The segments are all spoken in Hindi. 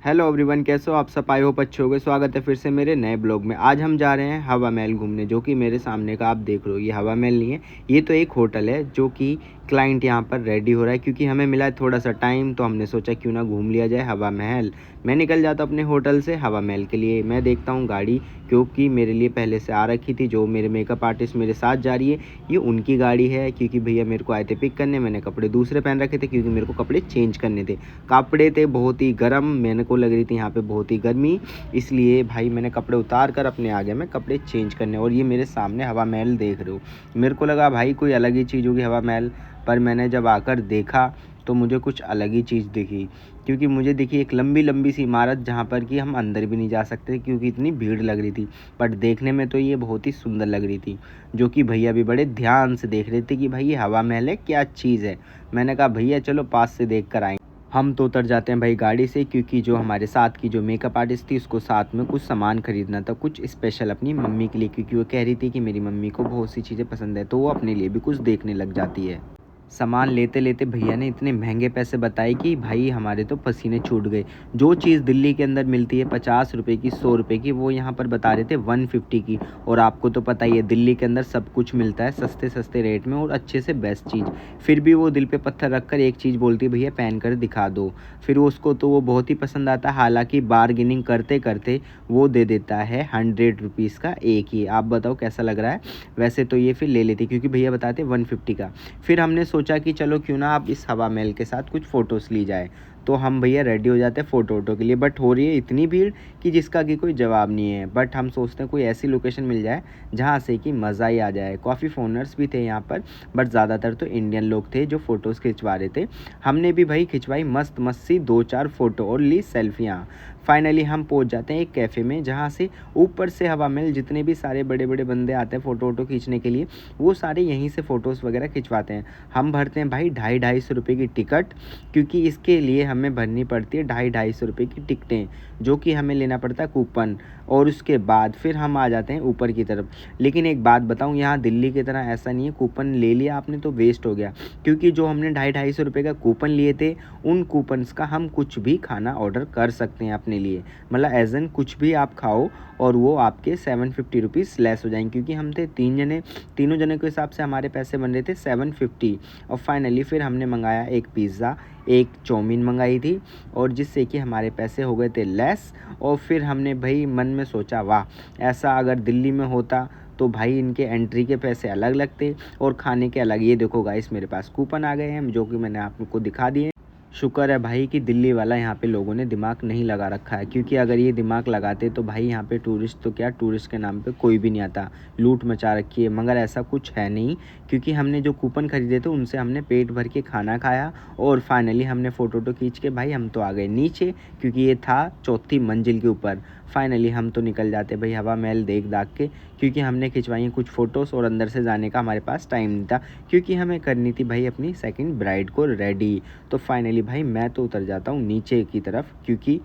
हेलो एवरीवन, कैसे हो आप सब? आई होप अच्छे होंगे। स्वागत है फिर से मेरे नए ब्लॉग में। आज हम जा रहे हैं हवा महल घूमने, जो कि मेरे सामने का आप देख रहे हो। ये हवा महल नहीं है, ये तो एक होटल है जो कि क्लाइंट यहाँ पर रेडी हो रहा है। क्योंकि हमें मिला है थोड़ा सा टाइम, तो हमने सोचा क्यों ना घूम लिया जाए हवा महल। मैं निकल जाता अपने होटल से हवा महल के लिए। मैं देखता हूँ गाड़ी, क्योंकि मेरे लिए पहले से आ रखी थी। जो मेरे मेकअप आर्टिस्ट मेरे साथ जा रही है, ये उनकी गाड़ी है। क्योंकि भैया मेरे को आए थे पिक करने, मैंने कपड़े दूसरे पहन रखे थे क्योंकि मेरे को कपड़े चेंज करने थे। कपड़े थे बहुत ही गर्म, मेरे को लग रही थी यहाँ पे बहुत ही गर्मी, इसलिए भाई मैंने कपड़े उतार कर अपने आ गया मैं कपड़े चेंज करने। और ये मेरे सामने हवा महल देख रहे हो। मेरे को लगा भाई कोई अलग ही चीज़ होगी हवा महल, पर मैंने जब आकर देखा तो मुझे कुछ अलग ही चीज़ दिखी। क्योंकि मुझे दिखी एक लंबी लंबी सी इमारत, जहाँ पर कि हम अंदर भी नहीं जा सकते क्योंकि इतनी भीड़ लग रही थी। बट देखने में तो ये बहुत ही सुंदर लग रही थी, जो कि भैया भी बड़े ध्यान से देख रहे थे कि भाई ये हवा महल है, क्या चीज़ है। मैंने कहा भैया चलो पास से देख कर आएँ। हम तो उतर जाते हैं भाई गाड़ी से, क्योंकि जो हमारे साथ की जो मेकअप आर्टिस्ट थी उसको साथ में कुछ सामान खरीदना था, कुछ स्पेशल अपनी मम्मी के लिए। क्योंकि वो कह रही थी कि मेरी मम्मी को बहुत सी चीज़ें पसंद है, तो वो अपने लिए भी कुछ देखने लग जाती है। सामान लेते लेते भैया ने इतने महंगे पैसे बताए कि भाई हमारे तो पसीने छूट गए। जो चीज़ दिल्ली के अंदर मिलती है 50 रुपये की, 100 रुपये की, वो यहाँ पर बता रहे थे 150 की। और आपको तो पता ही है दिल्ली के अंदर सब कुछ मिलता है सस्ते सस्ते रेट में और अच्छे से बेस्ट चीज़। फिर भी वो दिल पे पत्थर रख कर एक चीज़ बोलती है, भैया पहन कर दिखा दो। फिर उसको तो वो बहुत ही पसंद आता है। हालांकि बार्गेनिंग करते करते वो दे देता है 100 रुपीज़ का एक ही। आप बताओ कैसा लग रहा है? वैसे तो ये फिर ले लेती, क्योंकि भैया बताते 150 का। फिर हमने सोचा कि चलो क्यों ना आप इस हवा महल के साथ कुछ फ़ोटोज़ ली जाए। तो हम भैया रेडी हो जाते हैं फ़ोटो वोटो के लिए। बट हो रही है इतनी भीड़ कि जिसका कि कोई जवाब नहीं है। बट हम सोचते हैं कोई ऐसी लोकेशन मिल जाए जहाँ से कि मज़ा ही आ जाए। काफ़ी फ़ोनर्स भी थे यहाँ पर, बट ज़्यादातर तो इंडियन लोग थे जो फ़ोटोज़ खिंचवा रहे थे। हमने भी भाई खिंचवाई मस्त मस्त सी 2-4 फ़ोटो और ली सेल्फियाँ। फाइनली हम पहुँच जाते हैं एक कैफ़े में, जहाँ से ऊपर से हवा महल जितने भी सारे बड़े बड़े बंदे आते हैं फ़ोटो वोटो खींचने के लिए, वो सारे यहीं से फ़ोटोज़ वगैरह खिंचवाते हैं। हम भरते हैं भाई 250-250 की टिकट, क्योंकि इसके लिए हमें भरनी पड़ती है 250-250 की टिकटें, जो कि हमें लेना पड़ता है कूपन। और उसके बाद फिर हम आ जाते हैं ऊपर की तरफ। लेकिन एक बात बताऊं, यहाँ दिल्ली की तरह ऐसा नहीं है कूपन ले लिया आपने तो वेस्ट हो गया। क्योंकि जो हमने 250-250 का कूपन लिए थे, उन कूपन्स का हम कुछ भी खाना ऑर्डर कर सकते हैं अपने लिए। मतलब एज एन कुछ भी आप खाओ और वो आपके 750 रुपीज़ लेस हो जाएंगे। क्योंकि हम थे 3 जने, तीनों जने के हिसाब से हमारे पैसे बन रहे थे 750। और फाइनली फिर हमने मंगाया एक पिज़्ज़ा, एक चाउमीन मंगाई थी, और जिससे कि हमारे पैसे हो गए थे लेस। और फिर हमने भाई मन में सोचा वाह, ऐसा अगर दिल्ली में होता तो भाई इनके एंट्री के पैसे अलग लगते और खाने के अलग। ये देखो गाइस, मेरे पास कूपन आ गए हैं जो कि मैंने आपको दिखा दिए। शुक्र है भाई कि दिल्ली वाला यहाँ पे लोगों ने दिमाग नहीं लगा रखा है। क्योंकि अगर ये दिमाग लगाते तो भाई यहाँ पे टूरिस्ट तो क्या, टूरिस्ट के नाम पे कोई भी नहीं आता। लूट मचा रखी है, मगर ऐसा कुछ है नहीं। क्योंकि हमने जो कूपन खरीदे थे उनसे हमने पेट भर के खाना खाया। और फाइनली हमने फ़ोटो वोटो खींच के भाई हम तो आ गए नीचे, क्योंकि ये था चौथी मंजिल के ऊपर। फाइनली हम तो निकल जाते भाई हवा महल देख दाख के, क्योंकि हमने खिंचवाई कुछ फ़ोटोज़ और अंदर से जाने का हमारे पास टाइम नहीं था। क्योंकि हमें करनी थी भाई अपनी सेकंड ब्राइड को रेडी। तो फाइनली भाई मैं तो उतर जाता हूँ नीचे की तरफ। क्योंकि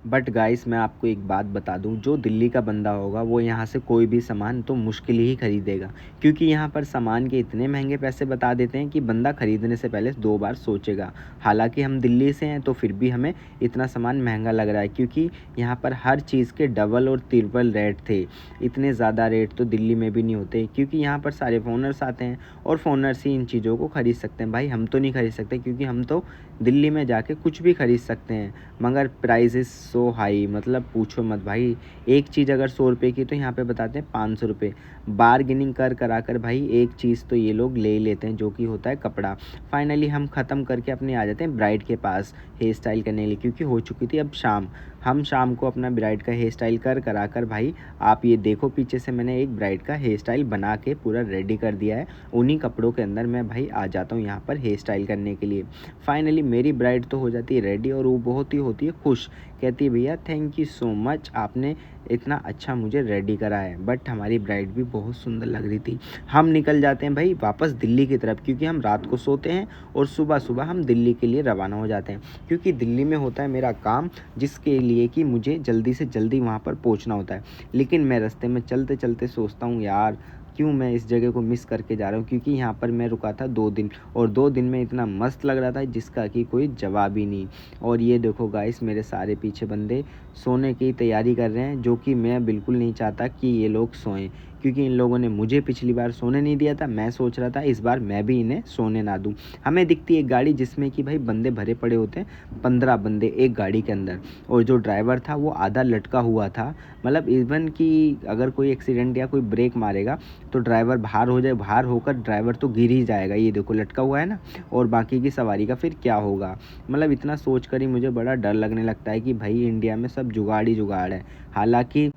बट गाइस मैं आपको एक बात बता दूं, जो दिल्ली का बंदा होगा वो यहाँ से कोई भी सामान तो मुश्किल ही खरीदेगा। क्योंकि यहाँ पर सामान के इतने महंगे पैसे बता देते हैं कि बंदा खरीदने से पहले 2 बार सोचेगा। हालांकि हम दिल्ली से हैं तो फिर भी हमें इतना सामान महंगा लग रहा है, क्योंकि यहाँ पर हर चीज़ के डबल और ट्रिपल रेट थे। इतने ज़्यादा रेट तो दिल्ली में भी नहीं होते, क्योंकि यहाँ पर सारे फ़ोनर्स आते हैं और फ़ोनर्स ही इन चीज़ों को ख़रीद सकते हैं। भाई हम तो नहीं खरीद सकते, क्योंकि हम तो दिल्ली में जाके कुछ भी खरीद सकते हैं, मगर प्राइसेस सो हाई, मतलब पूछो मत भाई। एक चीज़ अगर 100 रुपये की तो यहाँ पे बताते हैं 500 रुपये। बार्गेनिंग कर करा कर भाई एक चीज़ तो ये लोग ले ही लेते हैं, जो कि होता है कपड़ा। फाइनली हम ख़त्म करके अपने आ जाते हैं ब्राइड के पास हेयर स्टाइल करने के लिए, क्योंकि हो चुकी थी अब शाम। हम शाम को अपना ब्राइड का हेयर स्टाइल कर करा कर भाई, आप ये देखो पीछे से मैंने एक ब्राइड का हेयर स्टाइल बना के पूरा रेडी कर दिया है। उन्हीं कपड़ों के अंदर मैं भाई आ जाता हूँ यहाँ पर हेयर स्टाइल करने के लिए। फाइनली मेरी ब्राइड तो हो जाती है रेडी, और वो बहुत ही होती है खुश। कहती है भैया थैंक यू सो मच, आपने इतना अच्छा मुझे रेडी करा है। बट हमारी ब्राइड भी बहुत सुंदर लग रही थी। हम निकल जाते हैं भाई वापस दिल्ली की तरफ, क्योंकि हम रात को सोते हैं और सुबह सुबह हम दिल्ली के लिए रवाना हो जाते हैं। क्योंकि दिल्ली में होता है मेरा काम, जिसके लिए कि मुझे जल्दी से जल्दी वहाँ पर पहुँचना होता है। लेकिन मैं रास्ते में चलते चलते सोचता हूँ यार, क्यों मैं इस जगह को मिस करके जा रहा हूँ, क्योंकि यहाँ पर मैं रुका था 2 दिन और 2 दिन में इतना मस्त लग रहा था जिसका कि कोई जवाब ही नहीं। और ये देखो गाइस, मेरे सारे पीछे बंदे सोने की तैयारी कर रहे हैं, जो कि मैं बिल्कुल नहीं चाहता कि ये लोग सोएं, क्योंकि इन लोगों ने मुझे पिछली बार सोने नहीं दिया था। मैं सोच रहा था इस बार मैं भी इन्हें सोने ना दूं। हमें दिखती है एक गाड़ी जिसमें कि भाई बंदे भरे पड़े होते हैं, 15 बंदे एक गाड़ी के अंदर, और जो ड्राइवर था वो आधा लटका हुआ था। मतलब इवन कि अगर कोई एक्सीडेंट या कोई ब्रेक मारेगा तो ड्राइवर बाहर हो जाए, बाहर होकर ड्राइवर तो गिर ही जाएगा। ये देखो लटका हुआ है ना, और बाकी की सवारी का फिर क्या होगा। मतलब इतना सोच कर ही मुझे बड़ा डर लगने लगता है कि भाई इंडिया में सब जुगाड़ ही जुगाड़ है। हालांकि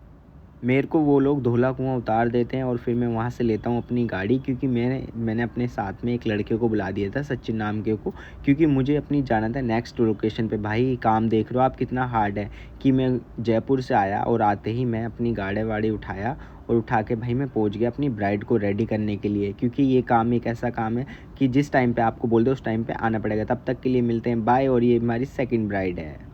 मेरे को वो लोग धौला कुआं उतार देते हैं और फिर मैं वहाँ से लेता हूँ अपनी गाड़ी, क्योंकि मैंने अपने साथ में एक लड़के को बुला दिया था, सचिन नाम के को, क्योंकि मुझे अपनी जाना था नेक्स्ट लोकेशन पे। भाई काम देख रहे हो आप कितना हार्ड है, कि मैं जयपुर से आया और आते ही मैं अपनी गाड़ी वाड़ी उठाया और उठा के भाई मैं पहुँच गया अपनी ब्राइड को रेडी करने के लिए, क्योंकि ये काम एक ऐसा काम है कि जिस टाइम पर आपको बोल दो उस टाइम पर आना पड़ेगा। तब तक के लिए मिलते हैं, बाय। और ये हमारी सेकेंड ब्राइड है।